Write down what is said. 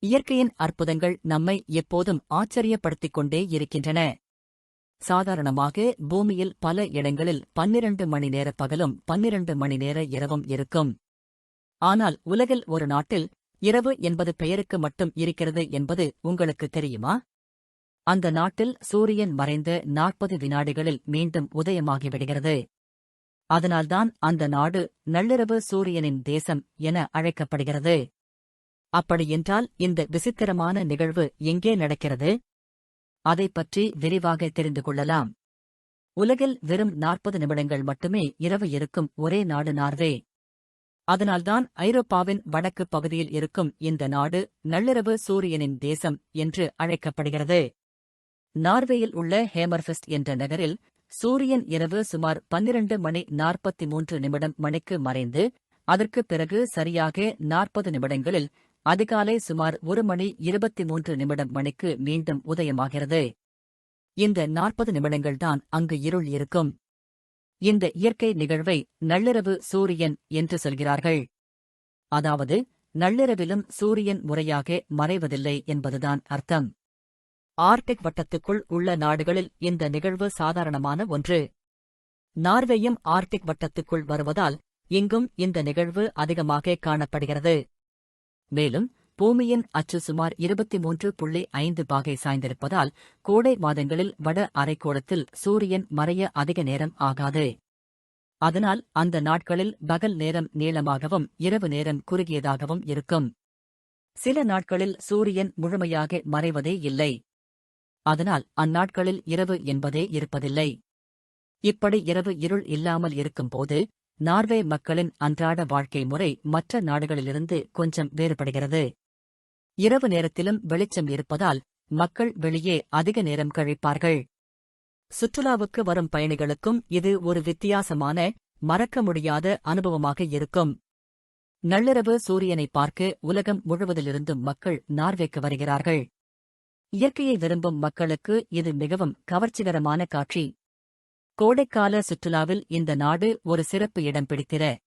இயற்கையின் அற்புதங்கள் நம்மை எப்போதும் ஆச்சரியப்படுத்திக் கொண்டே இருக்கின்றன. சாதாரணமாக பூமியில் பல இடங்களில் 12 மணி நேர பகலும் 12 மணி நேர இரவும் இருக்கும். ஆனால் உலகில் ஒரு நாட்டில் இரவு என்பது பெயருக்கு மட்டும் இருக்கிறது என்பது உங்களுக்கு தெரியுமா? அந்த நாட்டில் சூரியன் மறைந்த 40 வினாடிகளில் மீண்டும் உதயமாகிவிடுகிறது. அதனால்தான் அந்த நாடு நள்ளிரவு சூரியனின் தேசம் என அழைக்கப்படுகிறது. அப்படியென்றால் இந்த விசித்திரமான நிகழ்வு எங்கே நடக்கிறது? அதைப் பற்றி விரிவாக தெரிந்து கொள்ளலாம். உலகில் வெறும் 40 நிமிடங்கள் மட்டுமே இரவு இருக்கும் ஒரே நாடு நார்வே. அதனால்தான் ஐரோப்பாவின் வடக்கு பகுதியில் இருக்கும் இந்த நாடு நள்ளிரவு சூரியனின் தேசம் என்று அழைக்கப்படுகிறது. நார்வேயில் உள்ள ஹேமர்ஃபெஸ்ட் என்ற நகரில் சூரியன் இரவு சுமார் 12 மணி 43 நிமிடம் மணிக்கு மறைந்து, அதற்குப் பிறகு சரியாக 40 நிமிடங்களில் அதிகாலை சுமார் 1 மணி 23 நிமிடம் மணிக்கு மீண்டும் உதயமாகிறது. இந்த 40 நிமிடங்கள்தான் அங்கு இருள் இருக்கும். இந்த இயற்கை நிகழ்வை நள்ளிரவு சூரியன் என்று சொல்கிறார்கள். அதாவது நள்ளிரவிலும் சூரியன் முறையாக மறைவதில்லை என்பதுதான் அர்த்தம். ஆர்க்டிக் வட்டத்துக்குள் உள்ள நாடுகளில் இந்த நிகழ்வு சாதாரணமான ஒன்று. நார்வேயும் ஆர்க்டிக் வட்டத்துக்குள் வருவதால் இங்கும் இந்த நிகழ்வு அதிகமாக காணப்படுகிறது. மேலும் பூமியின் அச்சு சுமார் 23.5 பாகை சாய்ந்திருப்பதால் கோடை மாதங்களில் வட அரைக்கோளத்தில் சூரியன் மறைய அதிக நேரம் ஆகாது. அதனால் அந்த நாட்களில் பகல் நேரம் நீளமாகவும் இரவு நேரம் குறுகியதாகவும் இருக்கும். சில நாட்களில் சூரியன் முழுமையாக மறைவதே இல்லை. அதனால் அந்நாட்களில் இரவு என்பதே இருப்பதில்லை. இப்படி இரவு இருள் இல்லாமல் இருக்கும்போது நார்வே மக்களின் அன்றாட வாழ்க்கை முறை மற்ற நாடுகளிலிருந்து கொஞ்சம் வேறுபடுகிறது. இரவு நேரத்திலும் வெளிச்சம் இருப்பதால் மக்கள் வெளியே அதிக நேரம் கழிப்பார்கள். சுற்றுலாவுக்கு வரும் பயணிகளுக்கும் இது ஒரு வித்தியாசமான, மறக்க முடியாத அனுபவமாக இருக்கும். நள்ளிரவு சூரியனை பார்க்க உலகம் முழுவதிலிருந்தும் மக்கள் நார்வேக்கு வருகிறார்கள். இயற்கையை விரும்பும் மக்களுக்கு இது மிகவும் கவர்ச்சிகரமான காட்சி. கோடைக்கால சுற்றுலாவில் இந்த நாடு ஒரு சிறப்பு இடம் பிடித்திர